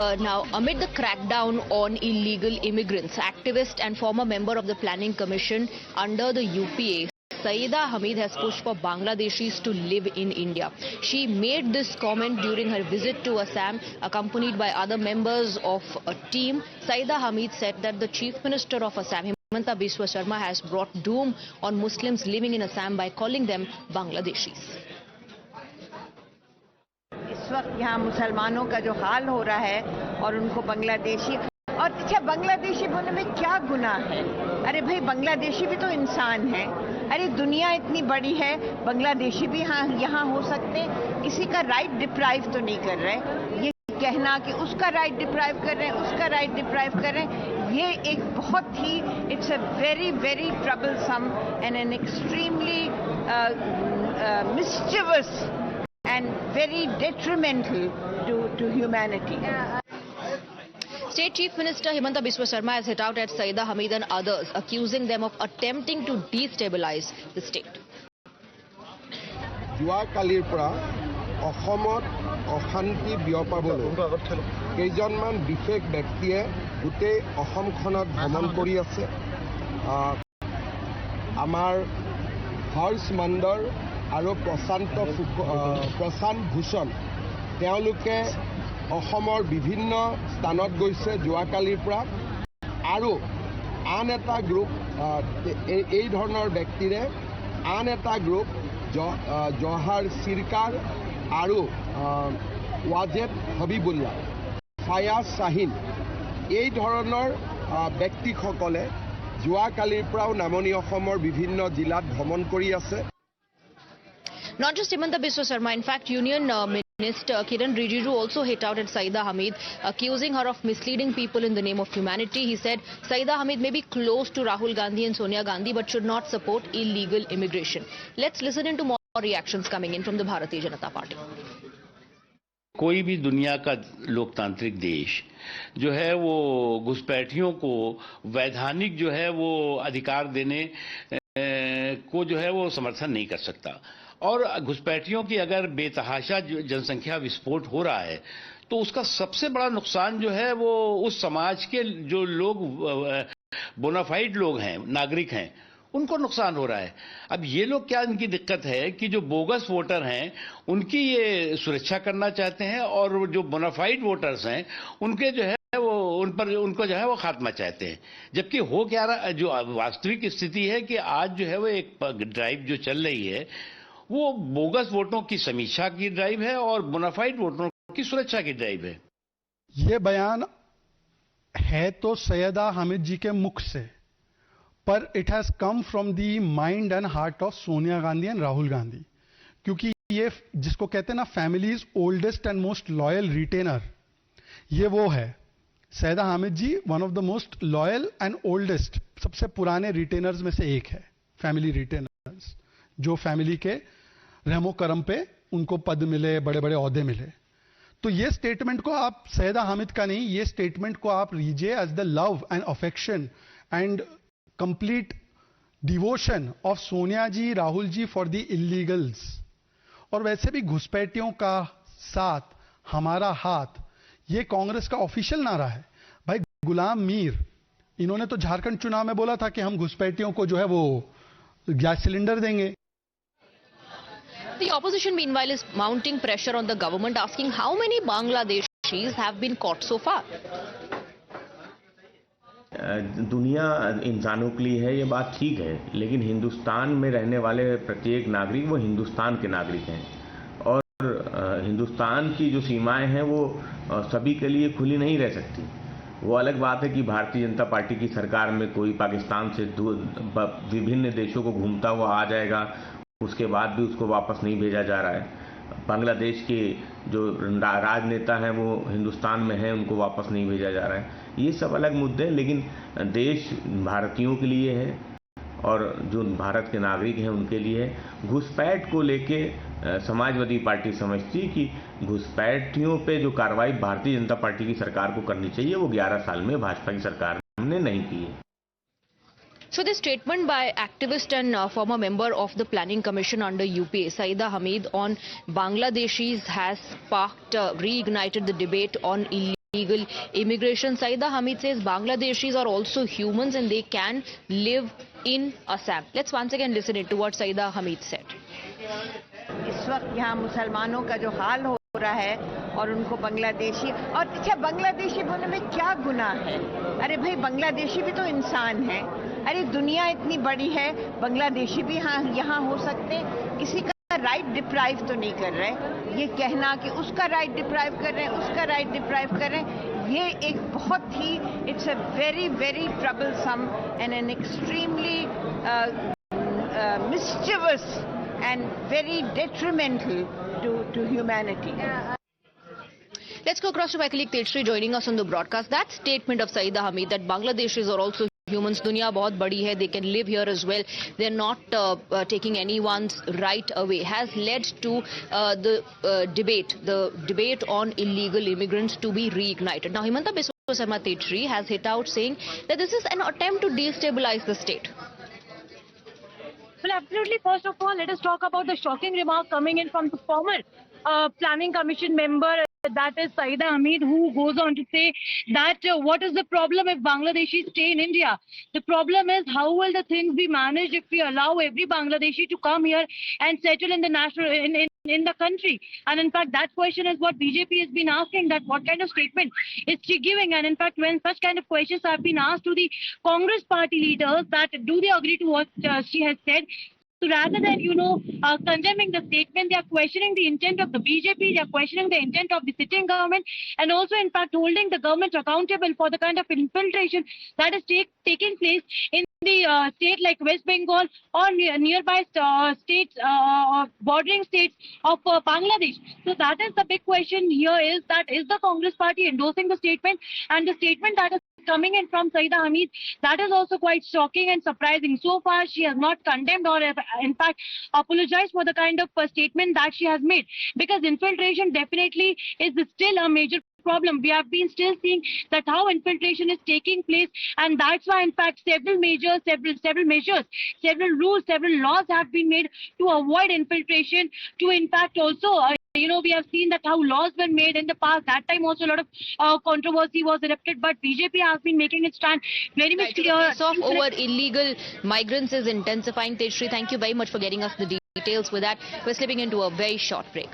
Now, amid the crackdown on illegal immigrants, activist and former member of the Planning Commission under the UPA, Saida Hamid has pushed for Bangladeshis to live in India. She made this comment during her visit to Assam, accompanied by other members of a team. Saida Hamid said that the Chief Minister of Assam, Himanta Biswa Sarma, has brought doom on Muslims living in Assam by calling them Bangladeshis. इस वक्त यहाँ मुसलमानों का जो हाल हो रहा है और उनको बांग्लादेशी, और अच्छा बांग्लादेशी बोलने में क्या गुनाह है? अरे भाई, बांग्लादेशी भी तो इंसान है। अरे दुनिया इतनी बड़ी है, बांग्लादेशी भी यहाँ हो सकते हैं। किसी का राइट डिप्राइव तो नहीं कर रहे। ये कहना कि उसका राइट डिप्राइव कर रहे हैं, उसका राइट डिप्राइव कर रहे हैं, ये एक बहुत ही, it's a very very troublesome and an extremely mischievous and very detrimental to humanity. State Chief Minister Himanta Biswa Sarma has hit out at Saida Hamid and others, accusing them of attempting to destabilize the state. Jua kalir pra অসমত অশান্তি বিয়পাবলৈ কেইজনমান বিশেষ ব্যক্তিয়ে গোটেই অসমখনত ভ্ৰমণ কৰি আছে। আমাৰ হৰ্ষ মণ্ডল আৰু প্ৰশান্ত ভূষণ তেওঁলোকে অসমৰ বিভিন্ন স্থানত গৈছে যোৱাকালিৰ পৰা, আৰু আন এটা গ্ৰুপ এই ধৰণৰ ব্যক্তিৰে আন এটা গ্ৰুপ জহাৰ চিৰকাৰ আৰু ৱাজেদ হবিবুল্লাহ, ফায়াজ শাহিন, এই ধৰণৰ ব্যক্তিসকলে যোৱাকালিৰ পৰাও নামনি অসমৰ বিভিন্ন জিলাত ভ্ৰমণ কৰি আছে। Not just Himanta Biswa Sarma, in fact, Union Minister Kiran Rijiju also hit out at Saida Hamid, accusing her of misleading people in the name of humanity. He said Saida Hamid may be close to Rahul Gandhi and Sonia Gandhi, but should not support illegal immigration. Let's listen into more reactions coming in from the Bharatiya Janata Party. कोई भी दुनिया का लोकतांत्रिक देश जो है वो घुसपैठियों को वैधानिक जो है वो अधिकार देने को जो है वो समर्थन नहीं कर सकता, और घुसपैठियों की अगर बेतहाशा जनसंख्या विस्फोट हो रहा है तो उसका सबसे बड़ा नुकसान जो है वो उस समाज के जो लोग बोनाफाइड लोग हैं, नागरिक हैं, उनको नुकसान हो रहा है। अब ये लोग क्या, इनकी दिक्कत है कि जो बोगस वोटर हैं उनकी ये सुरक्षा करना चाहते हैं, और जो बोनाफाइड वोटर्स हैं उनके जो है वो उनको जो है वो खात्मा चाहते हैं। जबकि हो क्या रहा, जो वास्तविक स्थिति है कि आज जो है वो एक ड्राइव जो चल रही है वो बोगस वोटों की समीक्षा की ड्राइव है और बोनाफाइड वोटों की सुरक्षा की ड्राइव है। ये बयान है तो सैयदा हामिद जी के मुख से, पर it has come from the mind and heart of Sonia Gandhi and Rahul Gandhi, क्योंकि ये जिसको कहते हैं ना family's oldest and most loyal retainer, ये वो है। Syeda Hamid ji one of the most loyal and oldest, सबसे पुराने रिटेनर्स में से एक है, फैमिली रिटेनर्स, जो फैमिली के रहमो करम पे उनको पद मिले, बड़े बड़े ओहदे मिले। तो ये स्टेटमेंट को आप सैयदा हामिद का नहीं, ये स्टेटमेंट को आप लीजिए as the love and affection and complete devotion of Sonia ji, Rahul ji for the illegals. और वैसे भी घुसपैठियों का साथ हमारा हाथ, ये कांग्रेस का ऑफिशियल नारा है। भाई गुलाम मीर, इन्होंने तो झारखंड चुनाव में बोला था कि हम घुसपैठियों को जो है वो गैस सिलेंडर देंगे। The opposition meanwhile is mounting pressure on the government, asking how many Bangladeshis have been caught so far. दुनिया इंसानों के लिए है, ये बात ठीक है, लेकिन हिंदुस्तान में रहने वाले प्रत्येक नागरिक वो हिंदुस्तान के नागरिक हैं, और हिंदुस्तान की जो सीमाएं हैं वो सभी के लिए खुली नहीं रह सकती। वो अलग बात है कि भारतीय जनता पार्टी की सरकार में कोई पाकिस्तान से विभिन्न देशों को घूमता हुआ आ जाएगा, उसके बाद भी उसको वापस नहीं भेजा जा रहा है। बांग्लादेश के जो राजनेता हैं वो हिंदुस्तान में हैं, उनको वापस नहीं भेजा जा रहा है। ये सब अलग मुद्दे हैं, लेकिन देश भारतीयों के लिए है और जो भारत के नागरिक हैं उनके लिए है। घुसपैठ को लेके समाजवादी पार्टी समझती कि घुसपैठियों पे जो कार्रवाई भारतीय जनता पार्टी की सरकार को करनी चाहिए वो 11 साल में भाजपा की सरकार ने नहीं की है। So this statement by activist and former member of the Planning Commission under UPA, Saida Hamid, on Bangladeshis has sparked, reignited the debate on illegal illegal immigration. Saida Hamid says Bangladeshis are also humans and they can live in Assam. Let's once again listen to what Saida Hamid said. इस वक्त यहाँ मुसलमानों का जो हाल हो रहा है और उनको बांग्लादेशी और अच्छा बांग्लादेशी बोलने में क्या गुनाह है? अरे भाई बांग्लादेशी भी तो इंसान है. अरे दुनिया इतनी बड़ी है, बांग्लादेशी भी यहाँ हो सकते हैं. किसी का राइट डिप्राइव तो नहीं कर रहे. ये कहना कि उसका राइट डिप्राइव कर रहे हैं, उसका राइट डिप्राइव कर रहे हैं, ये एक बहुत ही it's a very very troublesome and an extremely mischievous and very detrimental to humanity. Let's go across to my colleague Tejshri joining us on the broadcast. That statement of Saida Hamid that Bangladeshis are also humans, दुनिया बहुत बड़ी है, they can live here as well, they're not taking anyone's right away, has led to the debate on illegal immigrants to be reignited. Now Himanta Biswa Sarma Tejshri has hit out saying that this is an attempt to destabilize the state. Well, absolutely. First of all, let us talk about the shocking remark coming in from the former Planning Commission member, that is Saida Hamid, who goes on to say that what is the problem if Bangladeshis stay in India? The problem is how will the things be managed if we allow every Bangladeshi to come here and settle in the in the country? And in fact, that question is what BJP has been asking, that what kind of statement is she giving? And in fact, when such kind of questions have been asked to the Congress party leaders, that do they agree to what she has said? So rather than, condemning the statement, they are questioning the intent of the BJP, they are questioning the intent of the sitting government, and also in fact holding the government accountable for the kind of infiltration that is taking place in the state like West Bengal or nearby states, bordering states of Bangladesh. So that is the big question here, is that is the Congress party endorsing the statement? And the statement that is coming in from Saida Hamid, that is also quite shocking and surprising. So far, she has not condemned or in fact apologized for the kind of statement that she has made, because infiltration definitely is still a major problem. We have been still seeing that how infiltration is taking place, and that's why in fact several measures, several rules, several laws have been made to avoid infiltration, to in fact also we have seen that how laws were made in the past. That time also a lot of controversy was erupted, but BJP has been making its stand very much clear. The face-off over illegal migrants is intensifying. Tejshri, thank you very much for getting us the details with that. We're slipping into a very short break.